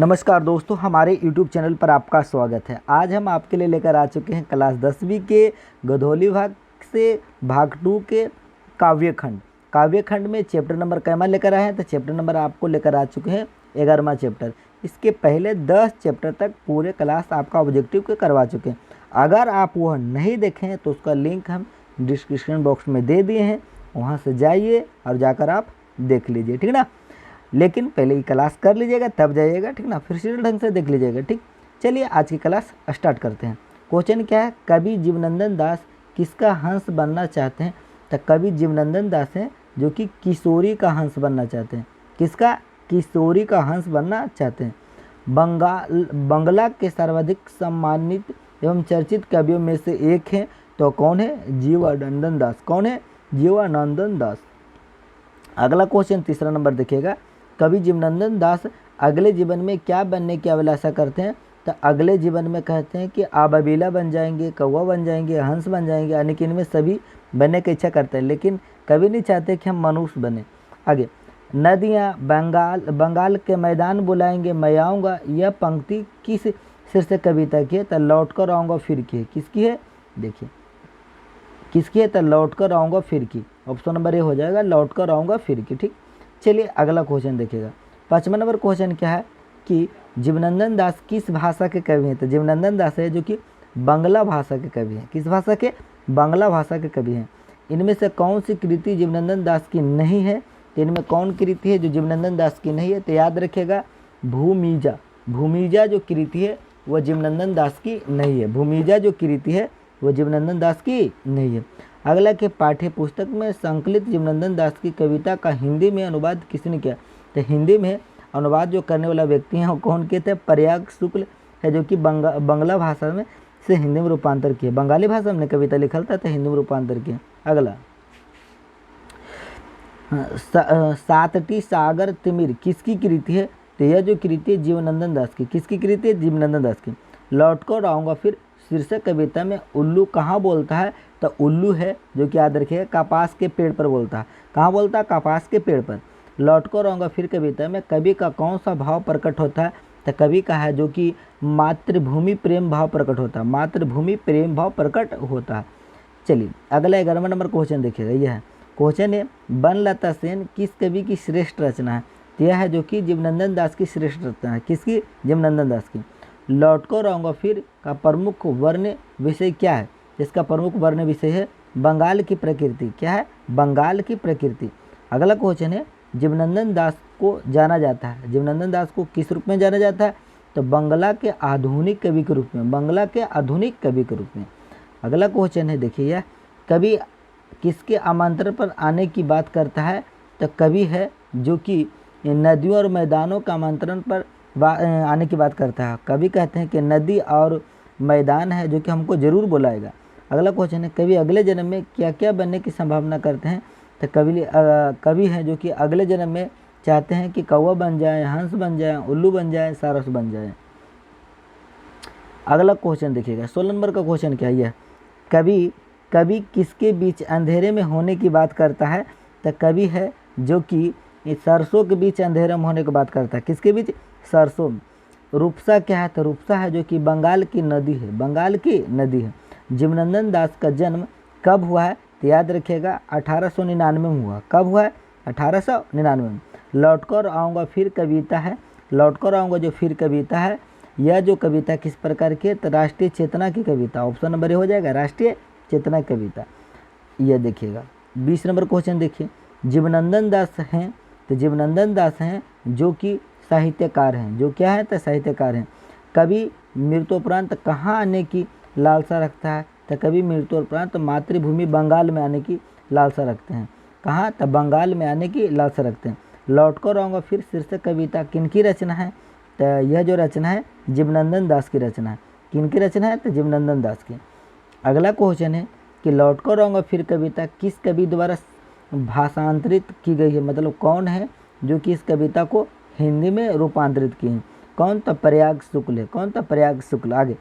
नमस्कार दोस्तों, हमारे YouTube चैनल पर आपका स्वागत है। आज हम आपके लिए लेकर आ चुके हैं क्लास 10वीं के गधौली भाग से भाग 2 के काव्यखंड में चैप्टर नंबर कैमा लेकर आए हैं। तो चैप्टर नंबर आपको लेकर आ चुके हैं 11वां चैप्टर। इसके पहले 10 चैप्टर तक पूरे क्लास आपका ऑब्जेक्टिव के करवा चुके हैं। अगर आप वह नहीं देखें तो उसका लिंक हम डिस्क्रिप्शन बॉक्स में दे दिए हैं, वहाँ से जाइए और जाकर आप देख लीजिए, ठीक ना। लेकिन पहले ही क्लास कर लीजिएगा तब जाइएगा, ठीक ना, फिर सीरियल ढंग से देख लीजिएगा, ठीक। चलिए आज की क्लास स्टार्ट करते हैं। क्वेश्चन क्या है, कवि जीवनंदन दास किसका हंस बनना चाहते हैं। तो कवि जीवनंदन दास हैं जो कि किशोरी का हंस बनना चाहते हैं। किसका? किशोरी का हंस बनना चाहते हैं। बंगला के सर्वाधिक सम्मानित एवं चर्चित कवियों में से एक हैं। तो कौन है? जीवनानंद दास। कौन है? जीवनानंद दास। अगला क्वेश्चन तीसरा नंबर देखिएगा, कवि जीवनानंद दास अगले जीवन में क्या बनने की अभिलाषा करते हैं। तो अगले जीवन में कहते हैं कि आबीला बन जाएंगे, कौवा बन जाएंगे, हंस बन जाएंगे, यानी कि इनमें सभी बनने की इच्छा करते हैं। लेकिन कवि नहीं चाहते कि हम मनुष्य बने। आगे, नदियाँ बंगाल के मैदान बुलाएंगे, मैं आऊँगा। यह पंक्ति किस शीर्षक कविता की है। तो लौट कर आऊँगा फिर की है। किसकी है? देखिए किसकी है। तो लौट कर आऊँगा फिर की। ऑप्शन नंबर ए हो जाएगा, लौट कर आऊँगा फिर की, ठीक। चलिए अगला क्वेश्चन देखिएगा। 5वां नंबर क्वेश्चन क्या है कि जीवनानंद दास किस भाषा के कवि हैं। तो जीवनानंद दास है जो कि बांग्ला भाषा के कवि हैं। किस भाषा के? बांग्ला भाषा के कवि हैं। इनमें से कौन सी कृति जीवनानंद दास की नहीं है। तो इनमें कौन कृति है जो जीवनानंद दास की नहीं है। तो याद रखिएगा, भूमिजा। भूमिजा जो कृति है वह जीवनानंद दास की नहीं है। भूमिजा जो कृति है वह जीवनानंद दास की नहीं है। अगला के पाठ्य पुस्तक में संकलित जीवनानंद दास की कविता का हिंदी में अनुवाद किसने किया। तो हिंदी में अनुवाद जो करने वाला व्यक्ति हैं वो कौन के थे? प्रयाग शुक्ल है जो कि बांग्ला भाषा में से हिंदी में रूपांतर किया। बंगाली भाषा में कविता लिखल था तो हिंदी में रूपांतर किया। अगला, सातटी सागर तिमिर किसकी कृति है। तो यह जो कृति है जीवनानंद दास की। किसकी कृति है? जीवनानंद दास की। लौट कर आऊँगा फिर शीर्षक कविता में उल्लू कहाँ बोलता है। तो उल्लू है जो कि याद रखिएगा कपास के पेड़ पर बोलता है। कहाँ बोलता है? कपास के पेड़ पर। लौट कर आऊँगा फिर कविता में कवि का कौन सा भाव प्रकट होता है। तो कवि का है जो कि मातृभूमि प्रेम भाव प्रकट होता है। मातृभूमि प्रेम भाव प्रकट होता है। चलिए अगला 11वां नंबर क्वेश्चन देखिएगा। यह है क्वेश्चन है, बनलता सेन किस कवि की श्रेष्ठ रचना है। तो यह है जो कि जीवनानंद दास की श्रेष्ठ रचना है। किसकी? जीवनानंद दास की। लौट कर आऊँगा फिर का प्रमुख वर्ण विषय क्या है। इसका प्रमुख वर्ण विषय है बंगाल की प्रकृति। क्या है? बंगाल की प्रकृति। अगला क्वेश्चन है, जीवनानंद दास को जाना जाता है। जीवनानंद दास को किस रूप में जाना जाता है। तो बंगला के आधुनिक कवि के रूप में। बंगला के आधुनिक कवि के रूप में। अगला क्वेश्चन है देखिए, यह कवि किसके आमंत्रण पर आने की बात करता है। तो कवि है जो कि नदियों और मैदानों का आमंत्रण पर आने की बात करता है। कवि कहते हैं कि नदी और मैदान है जो कि हमको ज़रूर बुलाएगा। अगला क्वेश्चन है, कवि अगले जन्म में क्या क्या बनने की संभावना करते हैं। तो कवि हैं जो कि अगले जन्म में चाहते हैं कि कौवा बन जाए, हंस बन जाए, उल्लू बन जाए, सारस बन जाए। अगला क्वेश्चन देखिएगा 16 नंबर का क्वेश्चन क्या है, कवि किसके बीच अंधेरे में होने की बात करता है। तो कवि है जो कि सरसों के बीच अंधेरे में होने की बात करता है। किसके बीच? सरसों। रूपसा क्या है। तो रूपसा है जो कि बंगाल की नदी है। बंगाल की नदी है। जीवनानंद दास का जन्म कब हुआ है। तो याद रखिएगा 1899 में हुआ। कब हुआ है? 1899 में। लौट कर आऊँगा फिर कविता है। लौट कर आऊँगा जो फिर कविता है, यह जो कविता किस प्रकार की है। तो राष्ट्रीय चेतना की कविता। ऑप्शन नंबर ए हो जाएगा, राष्ट्रीय चेतना कविता। यह देखिएगा 20 नंबर क्वेश्चन देखिए, जीवनानंद दास हैं। तो जीवनानंद दास हैं जो कि साहित्यकार हैं। जो क्या है? तो साहित्यकार हैं। कवि मृत्योपरांत कहाँ आने की लालसा रखता है। तो कवि मृत्योपरांत मातृभूमि बंगाल में आने की लालसा रखते हैं। कहाँ? तो बंगाल में आने की लालसा रखते हैं। लौट कर आऊँगा फिर शीर्षक कविता किनकी रचना है। तो यह जो रचना है जीवनानंद दास की रचना है। किनकी रचना है? तो जीवनानंद दास की। अगला क्वेश्चन है कि लौट कर आऊँगा फिर कविता किस कवि द्वारा भाषांतरित की गई है। मतलब कौन है जो कि इस कविता को हिंदी में रूपांतरित की है। कौन? तो प्रयाग शुक्ल है। कौन? तो प्रयाग शुक्ल। आगे,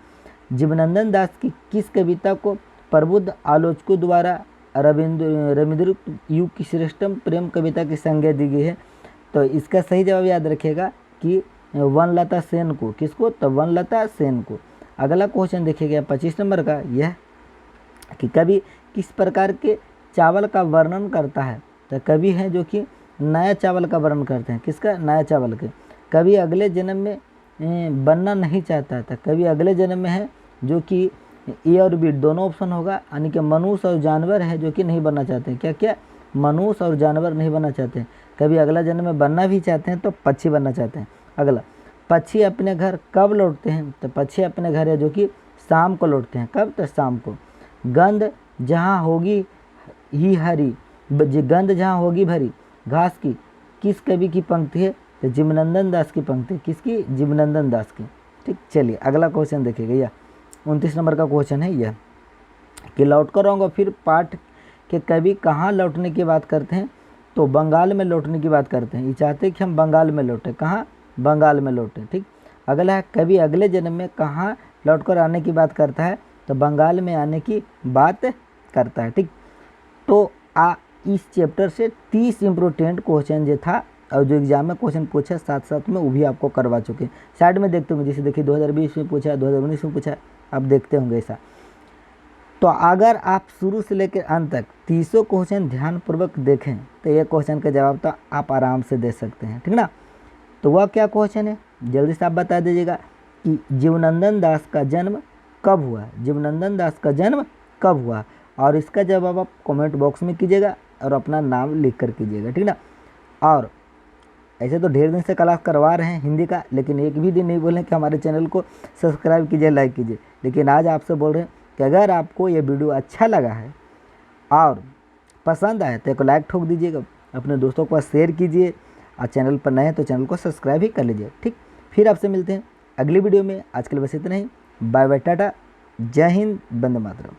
जीवनानंद दास की किस कविता को प्रबुद्ध आलोचकों द्वारा रविंद्र युग की श्रेष्ठतम प्रेम कविता की संज्ञा दी गई है। तो इसका सही जवाब याद रखिएगा कि वनलता सेन को। किसको? तो वनलता सेन को। अगला क्वेश्चन देखिएगा 25 नंबर का, यह कि कवि किस प्रकार के चावल का वर्णन करता है? तो कवि हैं जो कि नया चावल का वर्णन करते हैं। किसका? नया चावल के। कवि अगले जन्म में बनना नहीं चाहता था। कवि अगले जन्म में है जो कि ए और बी दोनों ऑप्शन होगा, यानी कि मनुष्य और जानवर है जो कि नहीं बनना चाहते हैं। क्या क्या? मनुष्य और जानवर नहीं बनना चाहते हैं। कभी अगला जन्म में बनना भी चाहते हैं तो पक्षी बनना चाहते हैं। अगला, पक्षी अपने घर कब लौटते हैं? तो पक्षी अपने घर है जो कि शाम को लौटते हैं। कब? तो शाम को। गंध जहाँ होगी ही हरी, गंध जहाँ होगी भरी घास की, किस कवि की पंक्ति है? तो जीवनंदन दास की पंक्ति। किसकी? जीवनंदन दास की। ठीक, चलिए अगला क्वेश्चन देखिएगा। यह 29 नंबर का क्वेश्चन है यह कि लौट कर आऊँगा फिर पाठ के कवि कहाँ लौटने की बात करते हैं? तो बंगाल में लौटने की बात करते हैं। ये चाहते हैं कि हम बंगाल में लौटें। कहाँ? बंगाल में लौटें। ठीक, अगला है कवि अगले जन्म में कहाँ लौट कर आने की बात करता है? तो बंगाल में आने की बात करता है। ठीक, तो इस चैप्टर से 30 इम्पोर्टेंट क्वेश्चन जो था और जो एग्जाम में क्वेश्चन पूछा साथ साथ में वो भी आपको करवा चुके हैं। साइड में देखते होंगे, जैसे देखिए 2020 में पूछा, 2019 में पूछा, आप देखते होंगे ऐसा। तो अगर आप शुरू से लेकर अंत तक 30 क्वेश्चन ध्यानपूर्वक देखें तो ये क्वेश्चन का जवाब तो आप आराम से दे सकते हैं। ठीक ना? तो वह क्या क्वेश्चन है जल्दी से आप बता दीजिएगा कि जीवनंदन दास का जन्म कब हुआ? जीवनंदन दास का जन्म कब हुआ? और इसका जवाब आप कमेंट बॉक्स में कीजिएगा और अपना नाम लिख कर कीजिएगा। ठीक ना? और ऐसे तो ढेर दिन से क्लास करवा रहे हैं हिंदी का, लेकिन एक भी दिन नहीं बोले कि हमारे चैनल को सब्सक्राइब कीजिए, लाइक कीजिए। लेकिन आज आपसे बोल रहे हैं कि अगर आपको ये वीडियो अच्छा लगा है और पसंद आए तो एक लाइक ठोक दीजिएगा, अपने दोस्तों को शेयर कीजिए, और चैनल पर नए हैं तो चैनल को सब्सक्राइब ही कर लीजिए। ठीक, फिर आपसे मिलते हैं अगली वीडियो में। आज के लिए बस इतना ही। बाय बाय, टाटा, जय हिंद, वंदे मातरम।